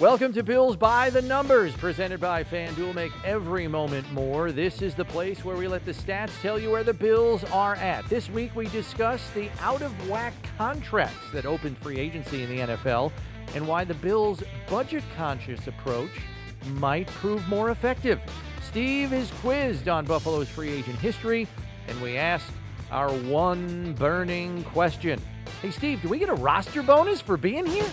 Welcome to Bills by the Numbers, presented by FanDuel. Make every moment more. This is the place where we let the stats tell you where the Bills are at. This week we discuss the out-of-whack contracts that opened free agency in the NFL and why the Bills' budget-conscious approach might prove more effective. Steve is quizzed on Buffalo's free agent history, and we ask our one burning question. Hey, Steve, do we get a roster bonus for being here?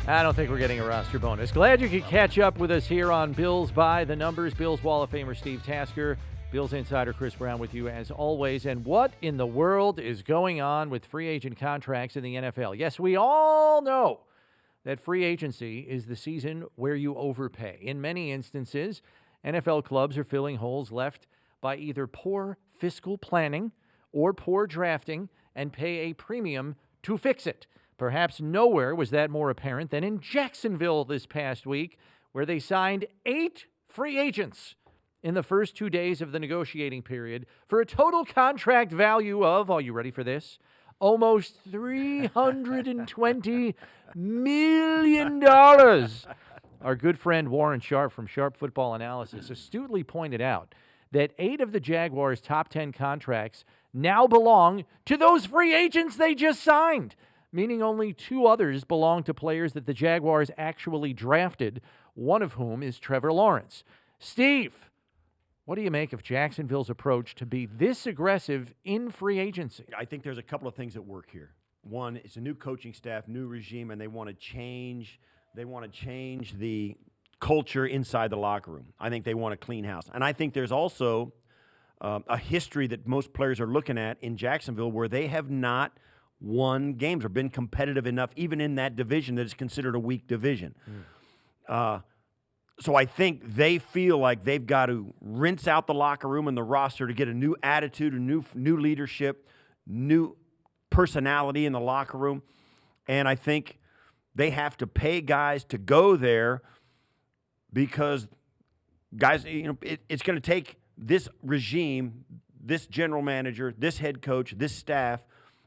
I don't think we're getting a roster bonus. Glad you could catch up with us here on Bills by the Numbers. Bills Wall of Famer Steve Tasker, Bills Insider Chris Brown with you as always. And what in the world is going on with free agent contracts in the NFL? Yes, we all know that free agency is the season where you overpay. In many instances, NFL clubs are filling holes left by either poor fiscal planning or poor drafting and pay a premium to fix it. Perhaps nowhere was that more apparent than in Jacksonville this past week, where they signed 8 free agents in the first 2 days of the negotiating period for a total contract value of, are you ready for this, almost $320 million. Our good friend Warren Sharp from Sharp Football Analysis astutely pointed out that 8 of the Jaguars' top 10 contracts now belong to those free agents they just signed, meaning only 2 others belong to players that the Jaguars actually drafted, one of whom is Trevor Lawrence. Steve, what do you make of Jacksonville's approach to be this aggressive in free agency? I think there's a couple of things at work here. One, it's a new coaching staff, new regime, and they want to change the culture inside the locker room. I think they want a clean house. And I think there's also a history that most players are looking at in Jacksonville where they have not won games or been competitive enough, even in that division that is considered a weak division. So I think they feel like they've got to rinse out the locker room and the roster to get a new attitude, a new leadership, new personality in the locker room. And I think they have to pay guys to go there because guys, it's going to take this regime, this general manager, this head coach, this staff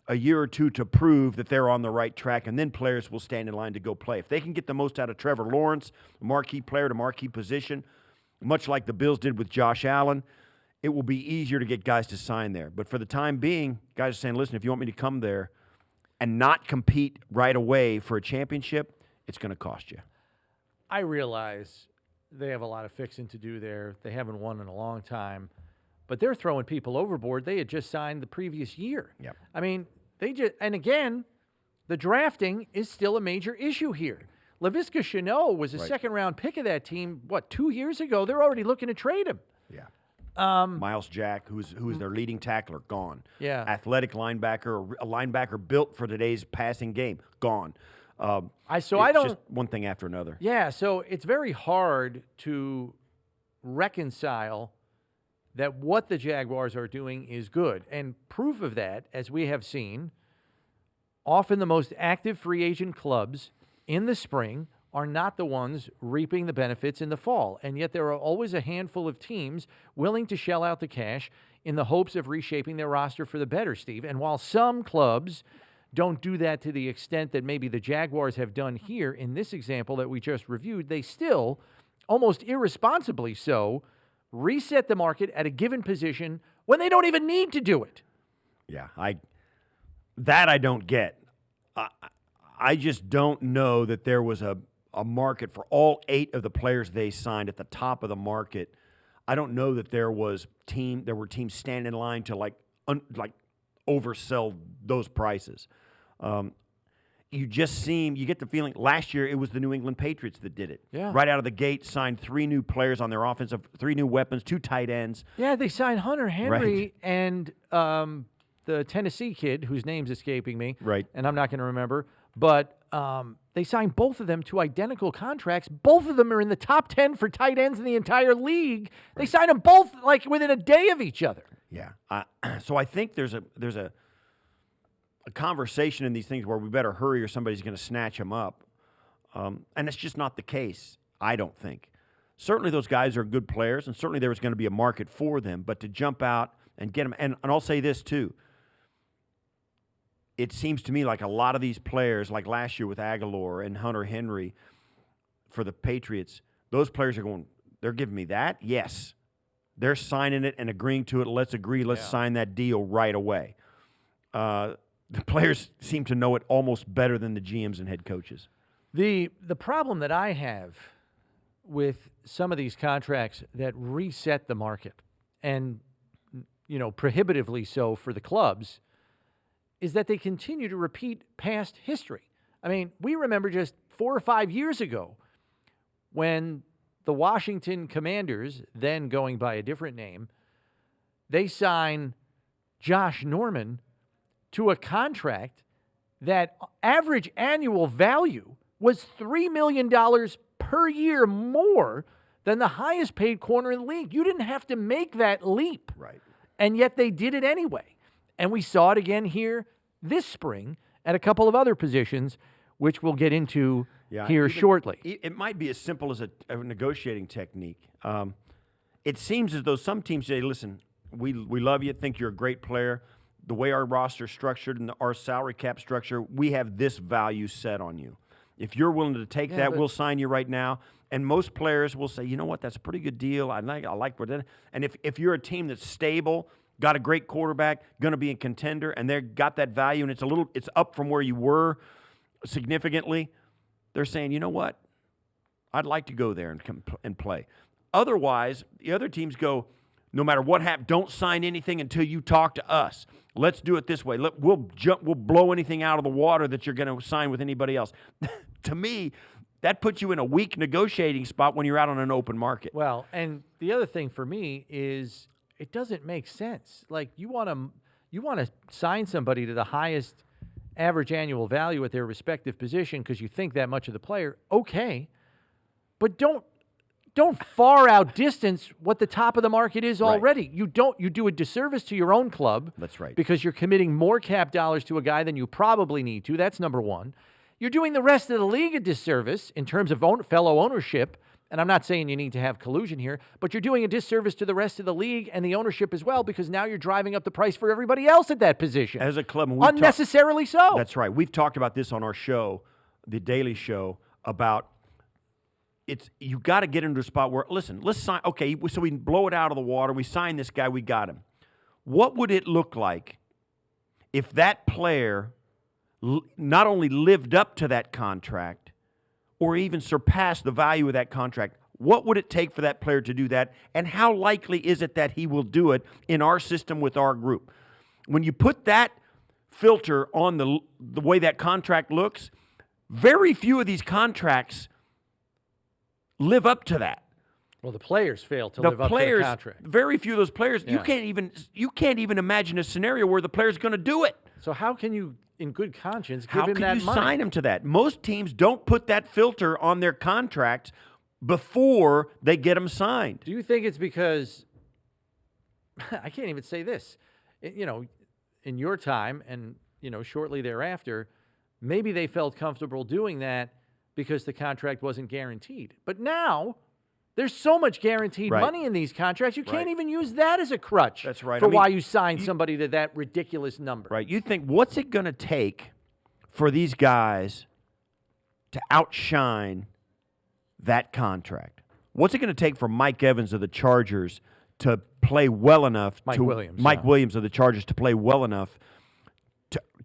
a year or two to prove that they're on the right track, and then players will stand in line to go play. If they can get the most out of Trevor Lawrence, a marquee player to marquee position, much like the Bills did with Josh Allen, it will be easier to get guys to sign there. But for the time being, guys are saying, listen, if you want me to come there and not compete right away for a championship, it's going to cost you. I realize they have a lot of fixing to do there. They haven't won in a long time. But they're throwing people overboard. They had just signed the previous year. Yep. I mean, and again, the drafting is still a major issue here. Laviska Shenault was a second-round pick of that team, 2 years ago? They're already looking to trade him. Yeah. Miles Jack, who is their leading tackler, gone. Yeah. Athletic linebacker, a linebacker built for today's passing game, gone. Just one thing after another. Yeah, so it's very hard to reconcile that what the Jaguars are doing is good. And proof of that, as we have seen, often the most active free agent clubs in the spring are not the ones reaping the benefits in the fall. And yet there are always a handful of teams willing to shell out the cash in the hopes of reshaping their roster for the better, Steve. And while some clubs don't do that to the extent that maybe the Jaguars have done here in this example that we just reviewed, they still, almost irresponsibly so, reset the market at a given position when they don't even need to do it. Yeah, I don't get. I just don't know that there was a market for all 8 of the players they signed at the top of the market. I don't know that there were teams standing in line to oversell those prices. You get the feeling last year it was the New England Patriots that did it. Yeah. Right out of the gate, signed 3 new players on their offensive, 3 new weapons, 2 tight ends. Yeah, they signed Hunter Henry and the Tennessee kid, whose name's escaping me. Right. And I'm not going to remember. But they signed both of them to identical contracts. Both of them are in the top 10 for tight ends in the entire league. They signed them both within a day of each other. Yeah. So I think there's a conversation in these things where we better hurry or somebody's going to snatch them up. And it's just not the case, I don't think. Certainly those guys are good players, and certainly there was going to be a market for them. But to jump out and get them, and I'll say this too. It seems to me like a lot of these players, like last year with Aguilar and Hunter Henry for the Patriots, those players are going, they're giving me that? Yes. They're signing it and agreeing to it. Let's agree. Let's sign that deal right away. The players seem to know it almost better than the GMs and head coaches. The problem that I have with some of these contracts that reset the market, and prohibitively so for the clubs, is that they continue to repeat past history. I mean, we remember just 4 or 5 years ago when the Washington Commanders, then going by a different name, they sign Josh Norman to a contract that average annual value was $3 million per year more than the highest paid corner in the league. You didn't have to make that leap. Right. And yet they did it anyway. And we saw it again here this spring at a couple of other positions, which we'll get into here shortly. It might be as simple as a negotiating technique. It seems as though some teams say, listen, we love you, think you're a great player. The way our roster is structured and our salary cap structure, we have this value set on you. If you're willing to take that, we'll sign you right now. And most players will say, you know what, that's a pretty good deal. I like what that. And if you're a team that's stable, got a great quarterback, going to be a contender, and they've got that value, and it's up from where you were significantly, they're saying, you know what, I'd like to go there and play. Otherwise, the other teams go, no matter what happens, don't sign anything until you talk to us. Let's do it this way. We'll blow anything out of the water that you're going to sign with anybody else. To me, that puts you in a weak negotiating spot when you're out on an open market. Well, and the other thing for me is it doesn't make sense. Like you want to sign somebody to the highest average annual value at their respective position because you think that much of the player. Okay, but don't far outdistance what the top of the market is already. Right. You do a disservice to your own club. That's right. Because you're committing more cap dollars to a guy than you probably need to. That's number one. You're doing the rest of the league a disservice in terms of fellow ownership. And I'm not saying you need to have collusion here, but you're doing a disservice to the rest of the league and the ownership as well because now you're driving up the price for everybody else at that position. As a club, unnecessarily so. That's right. We've talked about this on our show, the Daily Show, about you got to get into a spot where, listen, let's sign. Okay, so we blow it out of the water. We sign this guy. We got him. What would it look like if that player not only lived up to that contract or even surpassed the value of that contract? What would it take for that player to do that? And how likely is it that he will do it in our system with our group? When you put that filter on the way that contract looks, very few of these contracts live up to that. Well, the players fail to live up to the contract. Very few of those players. Yeah. You can't even imagine a scenario where the player's going to do it. So how can you, in good conscience, give him that money? How can you sign him to that? Most teams don't put that filter on their contracts before they get them signed. Do you think it's because I can't even say this? In your time and shortly thereafter, maybe they felt comfortable doing that because the contract wasn't guaranteed. But now, there's so much guaranteed money in these contracts, you can't even use that as a crutch. That's right. For why you sign somebody to that ridiculous number. Right. You think, what's it going to take for these guys to outshine that contract? What's it going to take for Mike Evans of the Chargers to play well enough? Mike Williams of the Chargers to play well enough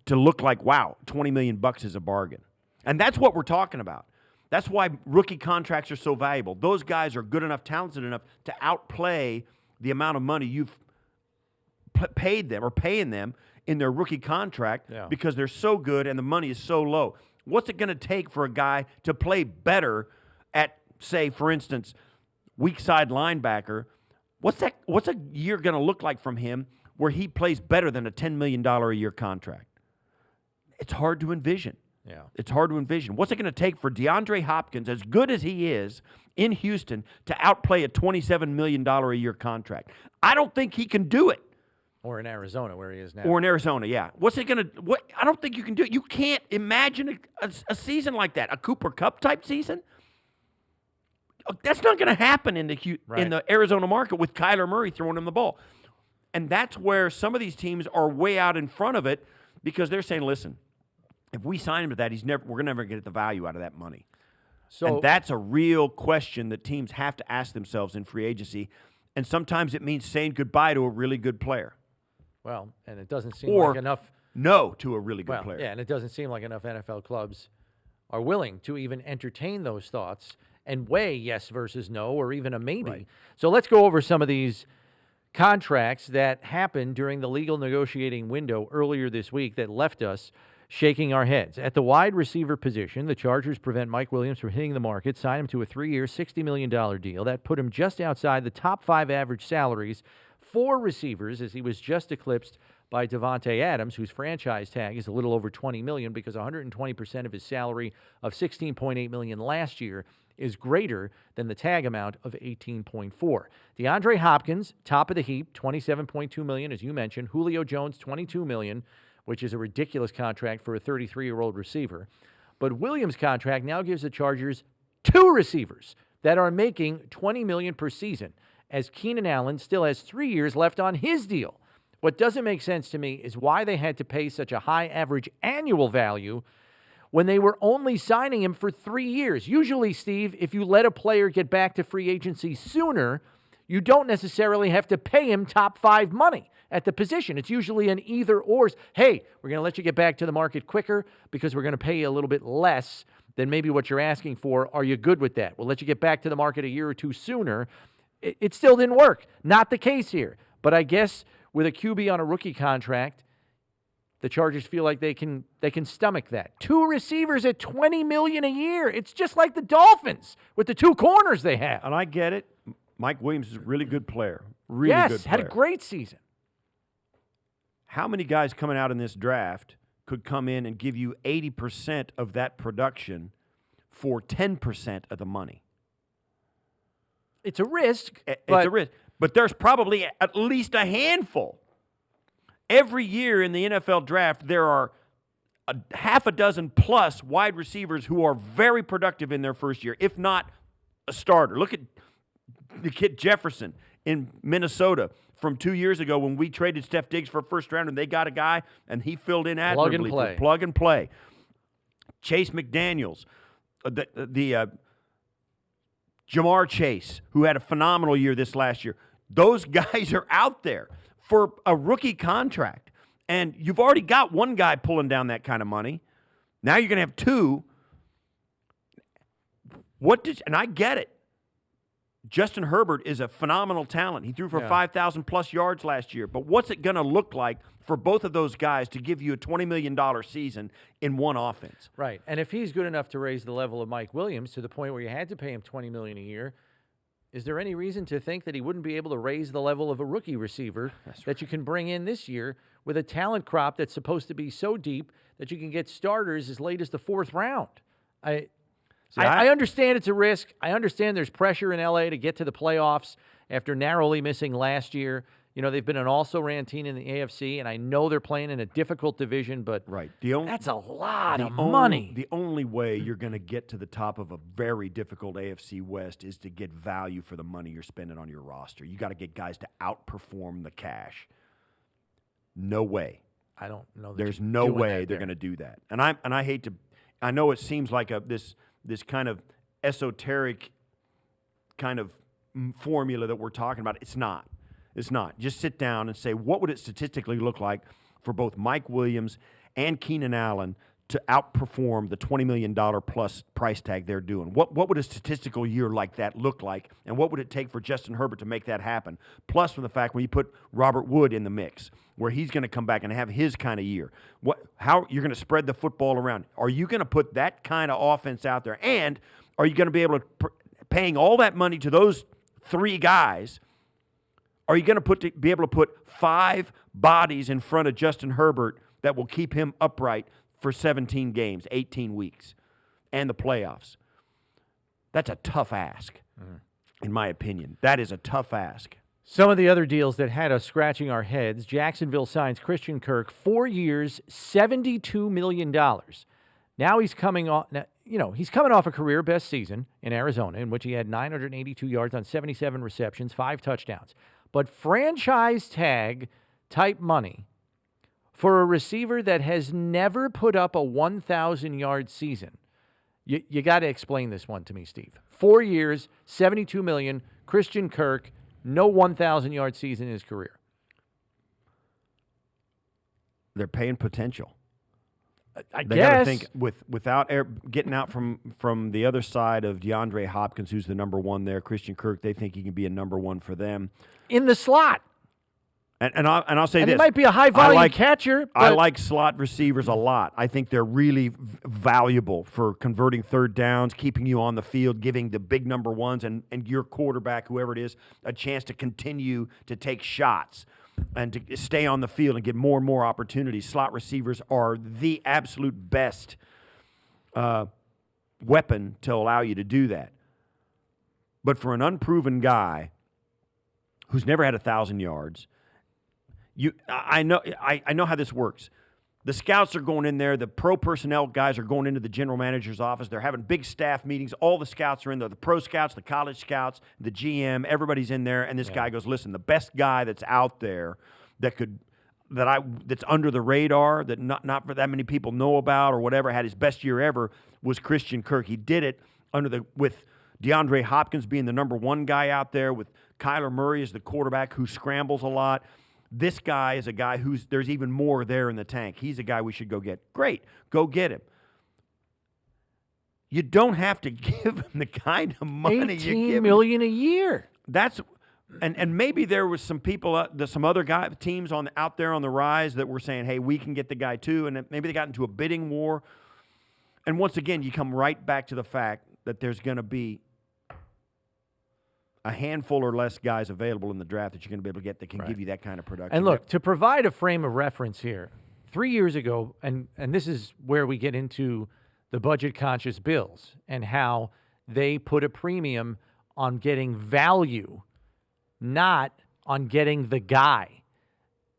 to look like, wow, $20 million is a bargain. And that's what we're talking about. That's why rookie contracts are so valuable. Those guys are good enough, talented enough to outplay the amount of money you've paid them or paying them in their rookie contract because they're so good and the money is so low. What's it going to take for a guy to play better at, say, for instance, weak side linebacker? What's a year going to look like from him where he plays better than a $10 million a year contract? It's hard to envision. Yeah. It's hard to envision. What's it going to take for DeAndre Hopkins, as good as he is in Houston, to outplay a $27 million a year contract? I don't think he can do it. Or in Arizona, where he is now. Or in Arizona, yeah. What's it going to? I don't think you can do it. You can't imagine a season like that, a Cooper Kupp type season. That's not going to happen in the Arizona market with Kyler Murray throwing him the ball. And that's where some of these teams are way out in front of it because they're saying, listen, if we sign him to that, we're never going to get the value out of that money. So, and that's a real question that teams have to ask themselves in free agency. And sometimes it means saying goodbye to a really good player. Well, and it doesn't seem like enough. No to a really good player. Yeah, and it doesn't seem like enough NFL clubs are willing to even entertain those thoughts and weigh yes versus no or even a maybe. Right. So let's go over some of these contracts that happened during the legal negotiating window earlier this week that left us shaking our heads. At the wide receiver position, the Chargers prevent Mike Williams from hitting the market, sign him to a 3-year, $60 million deal. That put him just outside the top 5 average salaries for receivers, as he was just eclipsed by Devontae Adams, whose franchise tag is a little over $20 million because 120% of his salary of $16.8 million last year is greater than the tag amount of $18.4. DeAndre Hopkins, top of the heap, $27.2 million, as you mentioned. Julio Jones, $22 million, which is a ridiculous contract for a 33-year-old receiver. But Williams' contract now gives the Chargers 2 receivers that are making $20 million per season, as Keenan Allen still has 3 years left on his deal. What doesn't make sense to me is why they had to pay such a high average annual value when they were only signing him for 3 years. Usually, Steve, if you let a player get back to free agency sooner, you don't necessarily have to pay him top 5 money at the position. It's usually an either-or. Hey, we're going to let you get back to the market quicker because we're going to pay you a little bit less than maybe what you're asking for. Are you good with that? We'll let you get back to the market a year or two sooner. It still didn't work. Not the case here. But I guess with a QB on a rookie contract, the Chargers feel like they can stomach that. 2 receivers at $20 million a year. It's just like the Dolphins with the 2 corners they have. And I get it. Mike Williams is a really good player. Really good player. Had a great season. How many guys coming out in this draft could come in and give you 80% of that production for 10% of the money? It's a risk. It's a risk. But there's probably at least a handful. Every year in the NFL draft, there are half a dozen plus wide receivers who are very productive in their first year, if not a starter. Look at the kid Jefferson in Minnesota from 2 years ago when we traded Steph Diggs for a first round and they got a guy and he filled in admirably. Plug and play. Chase McDaniels, the Jamar Chase, who had a phenomenal year this last year. Those guys are out there for a rookie contract. And you've already got one guy pulling down that kind of money. Now you're going to have 2. And I get it. Justin Herbert is a phenomenal talent. He threw for 5,000 plus yards last year. But what's it going to look like for both of those guys to give you a $20 million season in one offense? Right. And if he's good enough to raise the level of Mike Williams to the point where you had to pay him $20 million a year, is there any reason to think that he wouldn't be able to raise the level of a rookie receiver that you can bring in this year with a talent crop that's supposed to be so deep that you can get starters as late as the 4th round? I understand it's a risk. I understand there's pressure in L.A. to get to the playoffs after narrowly missing last year. You know, they've been an also-ran team in the AFC, and I know they're playing in a difficult division, but that's a lot of money. The only way you're going to get to the top of a very difficult AFC West is to get value for the money you're spending on your roster. You got to get guys to outperform the cash. No way. I don't know. There's no way they're going to do that. And I hate to. I know it seems like this kind of esoteric kind of formula that we're talking about. It's not. It's not. Just sit down and say, what would it statistically look like for both Mike Williams and Keenan Allen to outperform the $20 million plus price tag they're doing? What would a statistical year like that look like? And what would it take for Justin Herbert to make that happen? Plus from the fact when you put Robert Wood in the mix, where he's going to come back and have his kind of year. How you're going to spread the football around? Are you going to put that kind of offense out there? And are you going to be able to, paying all that money to those 3 guys, are you going to be able to put 5 bodies in front of Justin Herbert that will keep him upright for 17 games, 18 weeks, and the playoffs? That's a tough ask, in my opinion. That is a tough ask. Some of the other deals that had us scratching our heads, Jacksonville signs Christian Kirk, 4 years, $72 million. Now he's coming off. Now, he's coming off a career best season in Arizona in which he had 982 yards on 77 receptions, 5 touchdowns. But franchise tag type money for a receiver that has never put up a 1,000-yard season. You got to explain this one to me, Steve. 4 years, $72 million, Christian Kirk, no 1,000-yard season in his career. They're paying potential. I They guess. got to think without getting out from the other side of DeAndre Hopkins, who's the number one there, Christian Kirk. They think he can be a number one for them In the slot. And I'll say And this: he might be a high-volume catcher. But I like slot receivers a lot. I think they're really valuable for converting third downs, keeping you on the field, giving the big number ones and your quarterback, whoever it is, a chance to continue to take shots and to stay on the field and get more and more opportunities. Slot receivers are the absolute best weapon to allow you to do that. But for an unproven guy who's never had 1,000 yards, I know how this works. The scouts are going in there. The pro personnel guys are going into the general manager's office. They're having big staff meetings. All the scouts are in there. The pro scouts, the college scouts, the GM, everybody's in there. And this guy goes, listen, the best guy that's out there that's under the radar, that not that many people know about or whatever, had his best year ever, was Christian Kirk. He did it with DeAndre Hopkins being the number one guy out there, with Kyler Murray as the quarterback who scrambles a lot. This guy is a guy there's even more there in the tank. He's a guy we should go get. Great, go get him. You don't have to give him the kind of money you give him. $18 million a year. And maybe there was some people, some other teams out there on the rise that were saying, hey, we can get the guy too, and maybe they got into a bidding war. And once again, you come right back to the fact that there's going to be a handful or less guys available in the draft that you're going to be able to get that can give you that kind of production. And look, to provide a frame of reference here, 3 years ago, and this is where we get into the budget-conscious Bills and how they put a premium on getting value, not on getting the guy.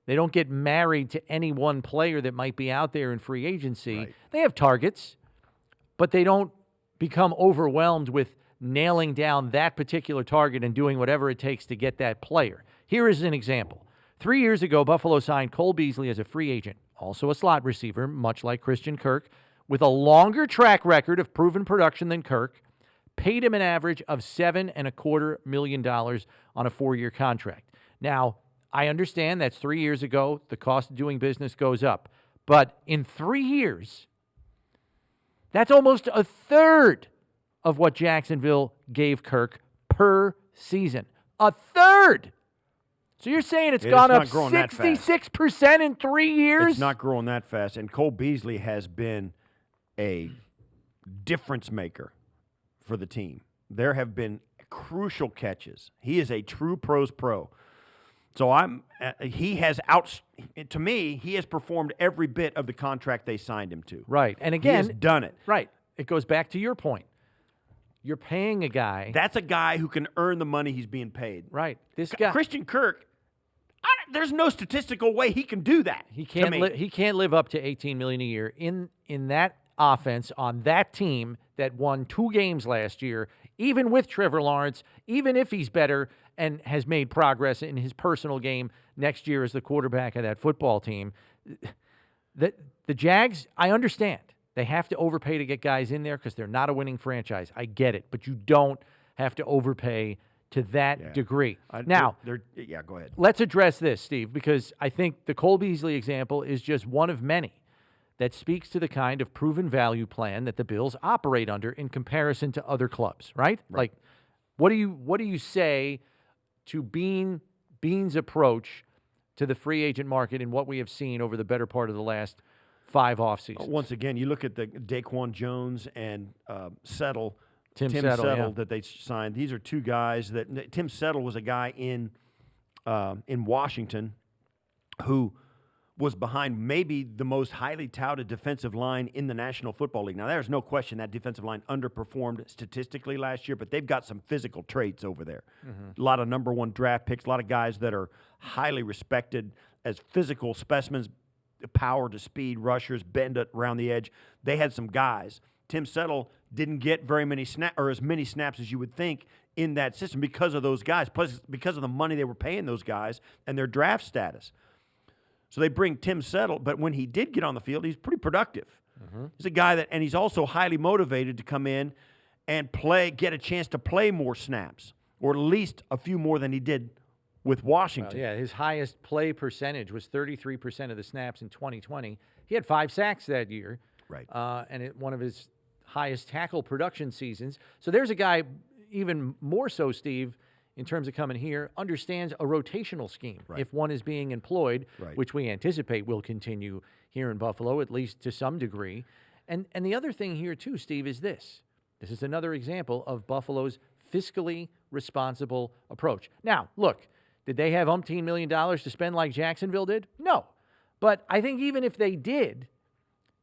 They don't get married to any one player that might be out there in free agency. Right. They have targets, but they don't become overwhelmed with nailing down that particular target and doing whatever it takes to get that player. Here is an example. 3 years ago, Buffalo signed Cole Beasley as a free agent, also a slot receiver, much like Christian Kirk, with a longer track record of proven production than Kirk, paid him an average of $7.25 million on a 4-year contract. Now, I understand that's 3 years ago. The cost of doing business goes up. But in 3 years, that's almost a third of what Jacksonville gave Kirk per season. A third! So you're saying it's gone up 66% in 3 years? It's not growing that fast. And Cole Beasley has been a difference maker for the team. There have been crucial catches. He is a true pros pro. So he has performed every bit of the contract they signed him to. Right. And again, he has done it. Right. It goes back to your point. You're paying a guy. That's a guy who can earn the money he's being paid. Right. This guy, Christian Kirk, there's no statistical way he can do that. He can't live up to $18 million a year in that offense on that team that won 2 games last year, even with Trevor Lawrence, even if he's better and has made progress in his personal game next year as the quarterback of that football team. The Jags, I understand. They have to overpay to get guys in there because they're not a winning franchise. I get it, but you don't have to overpay to that degree. Now, go ahead. Let's address this, Steve, because I think the Cole Beasley example is just one of many that speaks to the kind of proven value plan that the Bills operate under in comparison to other clubs, right? Like, what do you say to Bean's approach to the free agent market and what we have seen over the better part of the last 5 off seasons? Once again, you look at the Daquan Jones and Tim Settle that they signed. These are 2 guys that Tim Settle was a guy in Washington who was behind maybe the most highly touted defensive line in the National Football League. Now, there's no question that defensive line underperformed statistically last year, but they've got some physical traits over there. Mm-hmm. A lot of number 1 draft picks, a lot of guys that are highly respected as physical specimens, power to speed, rushers, bend it around the edge. They had some guys. Tim Settle didn't get very many as many snaps as you would think in that system because of those guys, plus because of the money they were paying those guys and their draft status. So they bring Tim Settle, but when he did get on the field, he's pretty productive. He's a guy and he's also highly motivated to come in and get a chance to play more snaps, or at least a few more than he did with Washington. Yeah, his highest play percentage was 33% of the snaps in 2020. He had 5 sacks that year. Right. And one of his highest tackle production seasons. So there's a guy, even more so, Steve, in terms of coming here, understands a rotational scheme. Right. If one is being employed, Right. which we anticipate will continue here in Buffalo, at least to some degree. And the other thing here, too, Steve, is this. This is another example of Buffalo's fiscally responsible approach. Now, look, did they have umpteen $1 million to spend like Jacksonville did? No. But I think even if they did,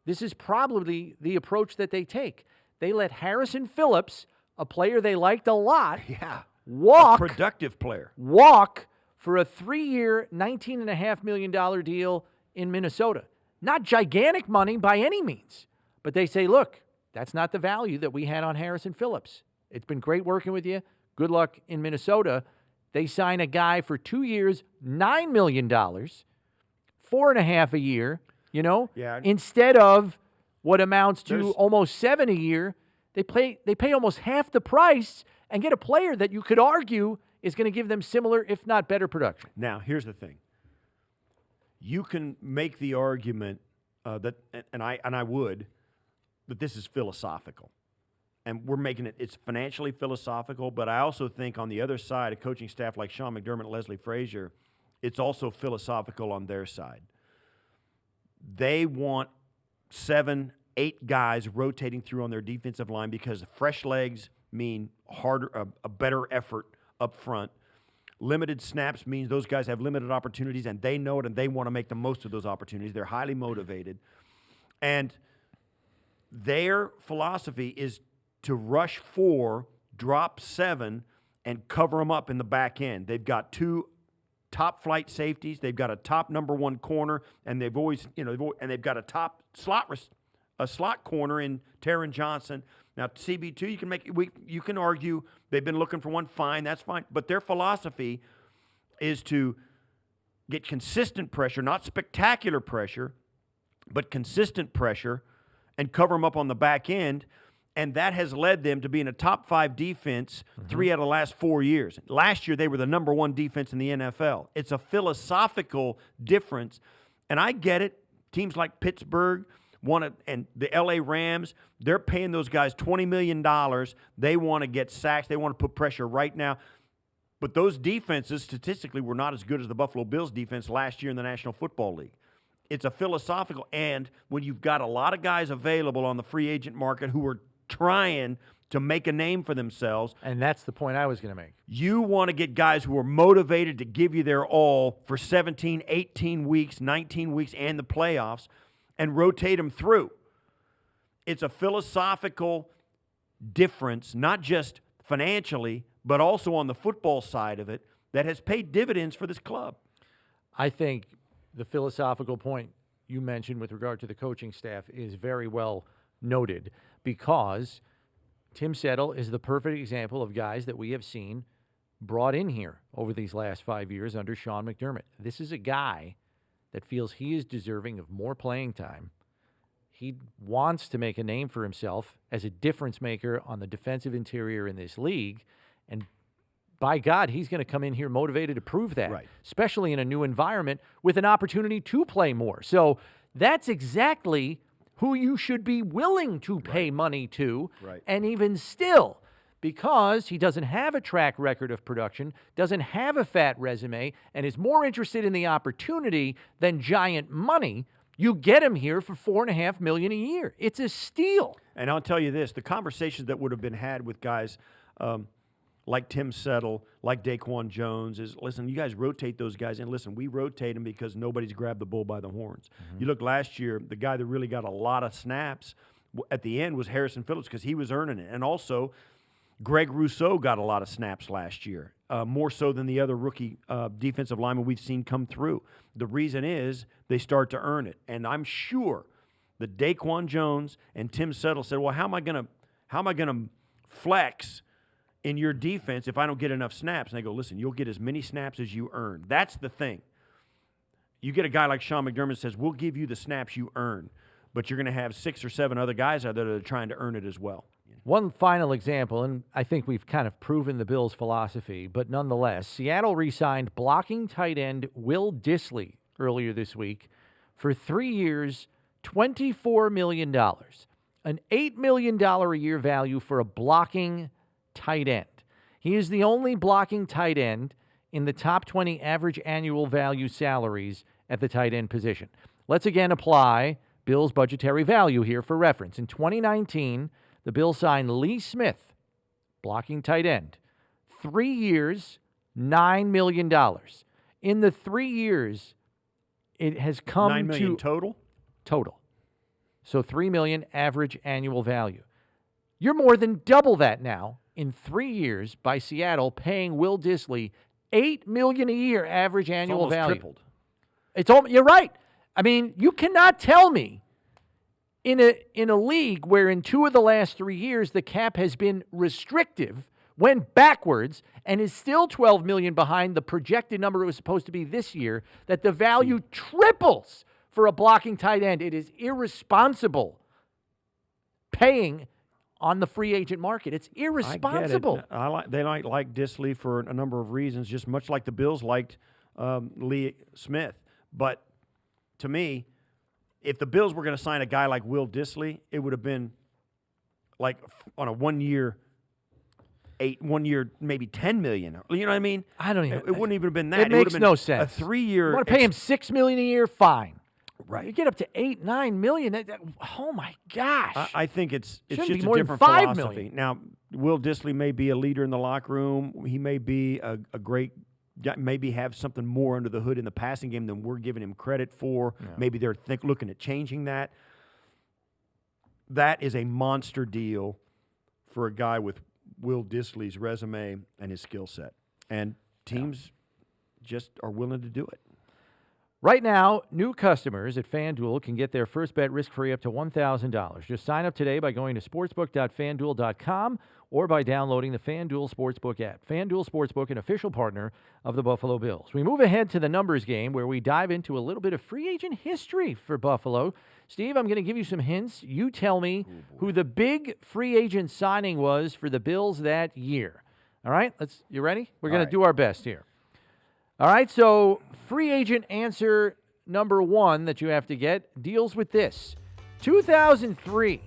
this is probably the approach that they take. They let Harrison Phillips, a player they liked a lot, A productive player. walk for a 3-year, $19.5 million deal in Minnesota. Not gigantic money by any means, but they say, look, that's not the value that we had on Harrison Phillips. It's been great working with you. Good luck in Minnesota. They sign a guy for 2 years, $9 million, 4.5 a year, instead of what amounts to almost 7 a year. They pay almost half the price and get a player that you could argue is going to give them similar, if not better, production. Now, here's the thing. You can make the argument that I would, that this is philosophical. And we're making it's financially philosophical, but I also think on the other side, a coaching staff like Sean McDermott, Leslie Frazier, it's also philosophical on their side. They want 7, 8 guys rotating through on their defensive line because fresh legs mean a better effort up front. Limited snaps means those guys have limited opportunities, and they know it, and they want to make the most of those opportunities. They're highly motivated. And their philosophy is to rush 4, drop 7, and cover them up in the back end. They've got 2 top flight safeties. They've got a top number 1 corner, and they've they've got a top slot corner in Taron Johnson. Now, CB2, you can argue they've been looking for one. Fine, that's fine. But their philosophy is to get consistent pressure, not spectacular pressure, but consistent pressure, and cover them up on the back end. And that has led them to being a top 5 defense 3 out of the last 4 years. Last year, they were the number 1 defense in the NFL. It's a philosophical difference. And I get it. Teams like Pittsburgh and the L.A. Rams, they're paying those guys $20 million. They want to get sacks. They want to put pressure right now. But those defenses, statistically, were not as good as the Buffalo Bills defense last year in the National Football League. It's a philosophical, and when you've got a lot of guys available on the free agent market who are trying to make a name for themselves. And that's the point I was going to make. You want to get guys who are motivated to give you their all for 17, 18 weeks, 19 weeks, and the playoffs, and rotate them through. It's a philosophical difference, not just financially, but also on the football side of it, that has paid dividends for this club. I think the philosophical point you mentioned with regard to the coaching staff is very well noted, because Tim Settle is the perfect example of guys that we have seen brought in here over these last 5 years under Sean McDermott. This is a guy that feels he is deserving of more playing time. He wants to make a name for himself as a difference maker on the defensive interior in this league, and by God, he's going to come in here motivated to prove that, right, especially in a new environment with an opportunity to play more. So that's exactly who you should be willing to pay money to, and even still, because he doesn't have a track record of production, doesn't have a fat resume, and is more interested in the opportunity than giant money, you get him here for $4.5 million a year. It's a steal. And I'll tell you this, the conversations that would have been had with guys like Tim Settle, like Daquan Jones, is, listen, you guys rotate those guys. And listen, we rotate them because nobody's grabbed the bull by the horns. You look last year, the guy that really got a lot of snaps at the end was Harrison Phillips, because he was earning it. And also, Greg Rousseau got a lot of snaps last year, more so than the other rookie defensive linemen we've seen come through. The reason is they start to earn it. And I'm sure that Daquan Jones and Tim Settle said, well, how am I gonna flex in your defense if I don't get enough snaps? And they go, listen, you'll get as many snaps as you earn. That's the thing. You get a guy like Sean McDermott that says, we'll give you the snaps you earn, but you're going to have 6 or 7 other guys out there that are trying to earn it as well. One final example, and I think we've kind of proven the Bills' philosophy, but nonetheless, Seattle re-signed blocking tight end Will Dissly earlier this week for 3 years, $24 million, an $8 million a year value for a blocking tight end. He is the only blocking tight end in the top 20 average annual value salaries at the tight end position. Let's again apply Bills' budgetary value here for reference. In 2019, the Bills signed Lee Smith, blocking tight end, 3 years, $9 million. In the 3 years, it has come $9 million to total. So $3 million average annual value. You're more than double that now in 3 years by Seattle paying Will Dissly $8 million a year average annual almost value. Tripled. You're right. I mean, you cannot tell me in a league where in 2 of the last 3 years the cap has been restrictive, went backwards, and is still $12 million behind the projected number it was supposed to be this year, that the value triples for a blocking tight end. It is irresponsible paying on the free agent market. It's irresponsible. I get it. They might like Dissly for a number of reasons, just much like the Bills liked Lee Smith. But to me, if the Bills were going to sign a guy like Will Dissly, it would have been like on a 1 year, maybe $10 million. You know what I mean? I don't even. It wouldn't even have been that. It makes no sense. A 3 year. You want to pay him $6 million a year? Fine. Right. You get up to $8, $9 million. Oh my gosh! I think it's Shouldn't just be a more than different $5 philosophy. million. Now, Will Dissly may be a leader in the locker room. He may be a great guy, maybe have something more under the hood in the passing game than we're giving him credit for. Yeah. Maybe they're looking at changing that. That is a monster deal for a guy with Will Dissly's resume and his skill set. And teams just are willing to do it. Right now, new customers at FanDuel can get their first bet risk-free up to $1,000. Just sign up today by going to sportsbook.fanduel.com or by downloading the FanDuel Sportsbook app. FanDuel Sportsbook, an official partner of the Buffalo Bills. We move ahead to the numbers game where we dive into a little bit of free agent history for Buffalo. Steve, I'm going to give you some hints. You tell me who the big free agent signing was for the Bills that year. All right? You ready? We're going to do our best here. All right, so free agent answer number 1 that you have to get deals with this. 2003,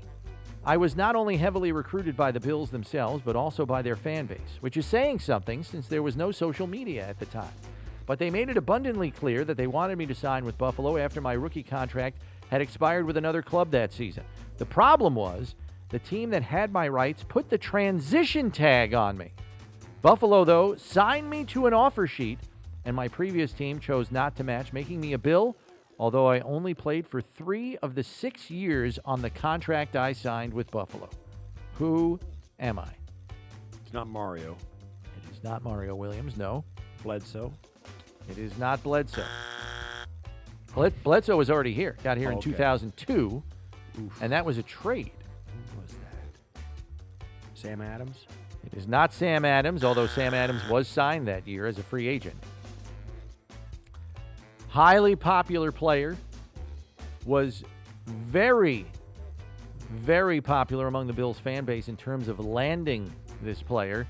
I was not only heavily recruited by the Bills themselves, but also by their fan base, which is saying something since there was no social media at the time. But they made it abundantly clear that they wanted me to sign with Buffalo after my rookie contract had expired with another club that season. The problem was the team that had my rights put the transition tag on me. Buffalo, though, signed me to an offer sheet, and my previous team chose not to match, making me a Bill, although I only played for 3 of the 6 years on the contract I signed with Buffalo. Who am I? It's not Mario. It is not Mario Williams, no. Bledsoe. It is not Bledsoe. Bledsoe was already here. Got here in 2002, and that was a trade. Who was that? Sam Adams? It is not Sam Adams, although Sam Adams was signed that year as a free agent. Highly popular player, was very, very popular among the Bills fan base in terms of landing this player.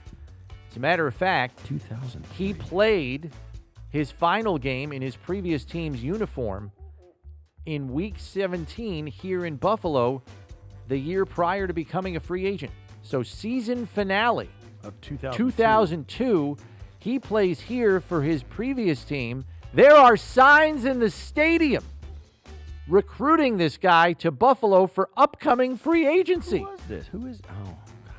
As a matter of fact, 2000. He played his final game in his previous team's uniform in Week 17 here in Buffalo the year prior to becoming a free agent. So season finale of 2002, he plays here for his previous team. There are signs in the stadium recruiting this guy to Buffalo for upcoming free agency. Who was this? Who is? Oh, gosh.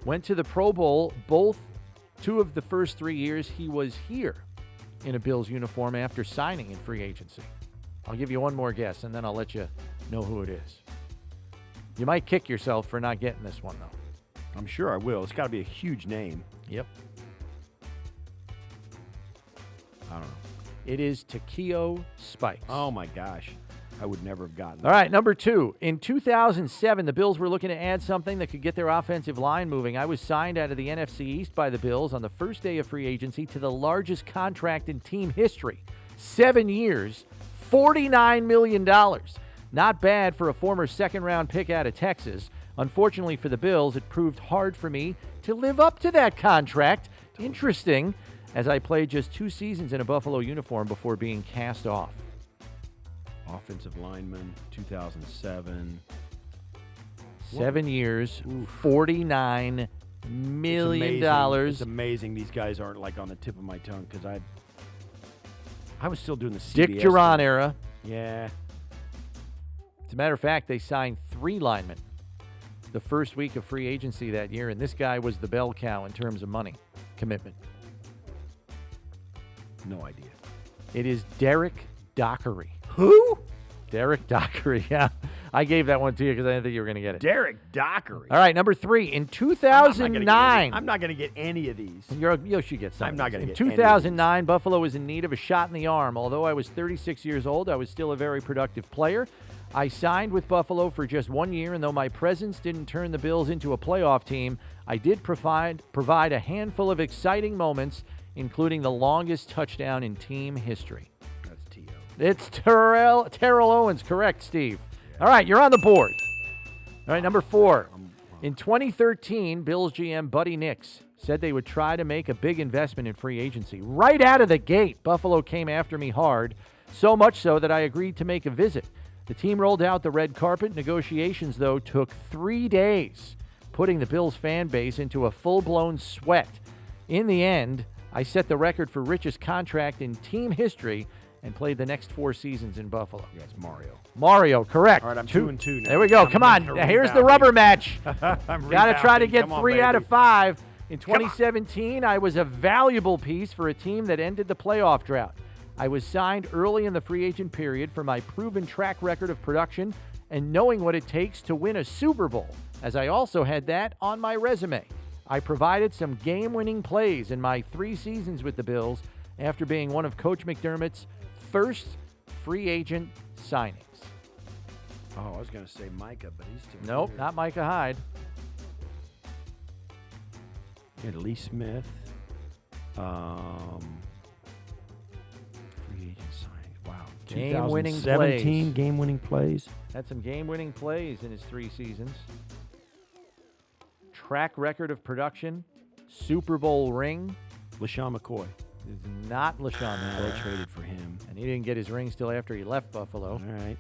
Went to the Pro Bowl both 2 of the first 3 years he was here in a Bills uniform after signing in free agency. I'll give you one more guess, and then I'll let you know who it is. You might kick yourself for not getting this one, though. I'm sure I will. It's got to be a huge name. Yep. I don't know. It is Takeo Spikes. Oh, my gosh. I would never have gotten All right, number 2. In 2007, the Bills were looking to add something that could get their offensive line moving. I was signed out of the NFC East by the Bills on the first day of free agency to the largest contract in team history. 7 years, $49 million. Not bad for a former second-round pick out of Texas. Unfortunately for the Bills, it proved hard for me to live up to that contract. Interesting, as I played just 2 seasons in a Buffalo uniform before being cast off. Offensive lineman, 2007. 7 years, $49 million. It's amazing these guys aren't like on the tip of my tongue because I was still doing the CBS Dick Duran thing. era. Yeah. As a matter of fact, they signed 3 linemen the first week of free agency that year, and this guy was the bell cow in terms of money commitment. No idea. It is Derek Dockery. Who? Derek Dockery, yeah. I gave that one to you because I didn't think you were going to get it. Derek Dockery. All right, number 3. In 2009. I'm not going to get any of these. You should get some. I'm not going to In get any of 2009, Buffalo was in need of a shot in the arm. Although I was 36 years old, I was still a very productive player. I signed with Buffalo for just 1 year, and though my presence didn't turn the Bills into a playoff team, I did provide a handful of exciting moments, including the longest touchdown in team history. That's T.O. It's Terrell Owens, correct, Steve. Yeah. All right, you're on the board. All right, number 4. In 2013, Bills GM Buddy Nix said they would try to make a big investment in free agency. Right out of the gate, Buffalo came after me hard, so much so that I agreed to make a visit. The team rolled out the red carpet. Negotiations, though, took 3 days, putting the Bills fan base into a full-blown sweat. In the end, I set the record for richest contract in team history and played the next 4 seasons in Buffalo. Yeah, it's Mario. Mario, correct. All right, I'm 2-2 now. There we go. Come on. Here's the rubber match. Got to try to get 3 out of 5. In 2017, I was a valuable piece for a team that ended the playoff drought. I was signed early in the free agent period for my proven track record of production and knowing what it takes to win a Super Bowl, as I also had that on my resume. I provided some game-winning plays in my 3 seasons with the Bills after being one of Coach McDermott's first free agent signings. Oh, I was going to say Micah, but he's still Nope, here. not Micah Hyde. Yeah, Lee Smith. Free agent signing. Wow. Game-winning 2017 plays. game-winning plays. Had some game-winning plays in his 3 seasons. Track record of production. Super Bowl ring. LaShawn McCoy. Is not LaShawn They McCoy. traded for him. And he didn't get his ring till after he left Buffalo. All right.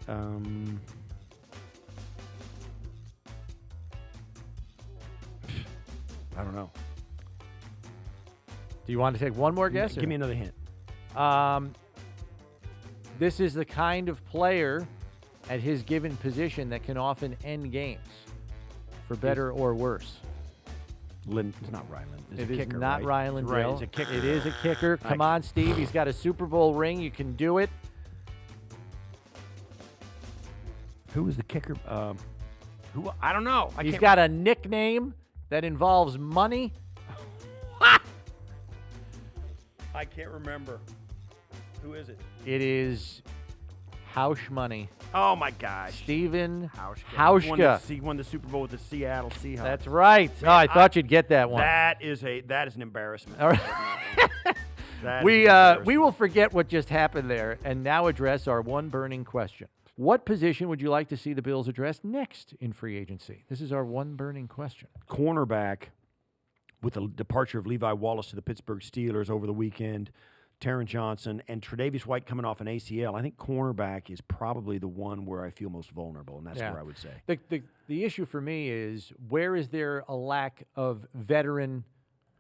I don't know. Do you want to take one more guess? Give me another hint. This is the kind of player at his given position that can often end games, for better or worse. It's not Ryland. It's It a is kicker, not right? Ryan Right, Lindell. it's a kicker. It is a kicker. Come on, Steve. He's got a Super Bowl ring. You can do it. Who was the kicker? Who? I don't know. He's got a nickname that involves money. I can't remember. Who is it? It is House Money. Oh my gosh. Steven Hauschka. Hauschka. He won the Super Bowl with the Seattle Seahawks. That's right. Man, I thought you'd get that one. That is an embarrassment. All right. That is We an embarrassment. will forget what just happened there and now address our one burning question. What position would you like to see the Bills address next in free agency? This is our one burning question. Cornerback, with the departure of Levi Wallace to the Pittsburgh Steelers over the weekend, Taron Johnson, and Tre'Davious White coming off an ACL, I think cornerback is probably the one where I feel most vulnerable, and that's where I would say. The issue for me is, where is there a lack of veteran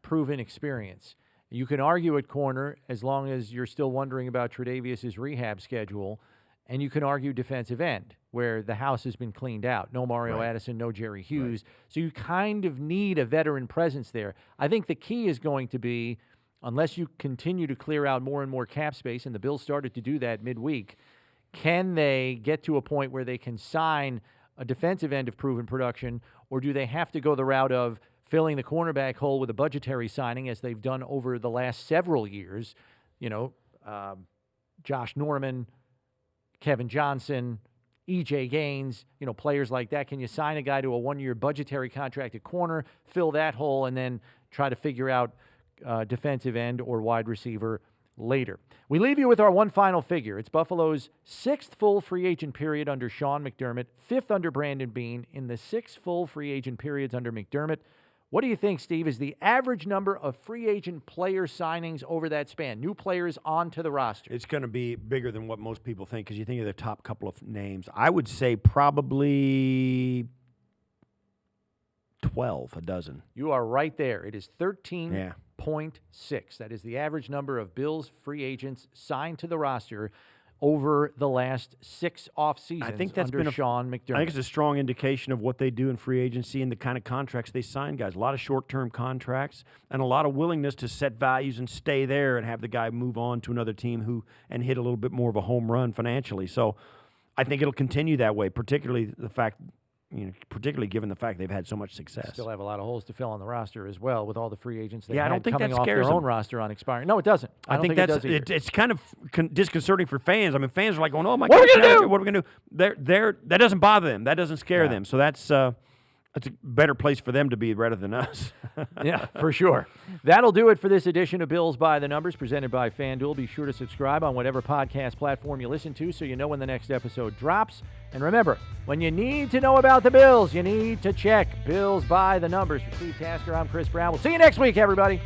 proven experience? You can argue at corner as long as you're still wondering about Tre'Davious' rehab schedule, and you can argue defensive end, where the house has been cleaned out. No Mario Addison, no Jerry Hughes. Right. So you kind of need a veteran presence there. I think the key is going to be, unless you continue to clear out more and more cap space, and the Bills started to do that midweek, can they get to a point where they can sign a defensive end of proven production, or do they have to go the route of filling the cornerback hole with a budgetary signing, as they've done over the last several years? You know, Josh Norman, Kevin Johnson, E.J. Gaines, players like that? Can you sign a guy to a one-year budgetary contract at corner, fill that hole, and then try to figure out defensive end or wide receiver later? We leave you with our one final figure. It's Buffalo's 6th full free agent period under Sean McDermott, 5th under Brandon Beane. In the 6 full free agent periods under McDermott, what do you think, Steve, is the average number of free agent player signings over that span? New players onto the roster. It's going to be bigger than what most people think because you think of the top couple of names. I would say probably 12, a dozen. You are right there. It is 13.6. That is the average number of Bills free agents signed to the roster over the last 6 off seasons. I think that's under been Sean McDermott. I think it's a strong indication of what they do in free agency and the kind of contracts they sign guys. A lot of short-term contracts and a lot of willingness to set values and stay there and have the guy move on to another team and hit a little bit more of a home run financially. So I think it'll continue that way, particularly given the fact they've had so much success. Still have a lot of holes to fill on the roster as well with all the free agents they I had don't think coming that off scares their them. own roster on expiring. No, it doesn't. I don't think it that's does either. it's kind of disconcerting for fans. I mean, fans are like going, "Oh my What God, are we gonna do? What are we going to do?" That doesn't bother them. That doesn't scare them. So that's a better place for them to be rather than us. Yeah, for sure. That'll do it for this edition of Bills by the Numbers, presented by FanDuel. Be sure to subscribe on whatever podcast platform you listen to so you know when the next episode drops. And remember, when you need to know about the Bills, you need to check Bills by the Numbers. For Steve Tasker, I'm Chris Brown. We'll see you next week, everybody.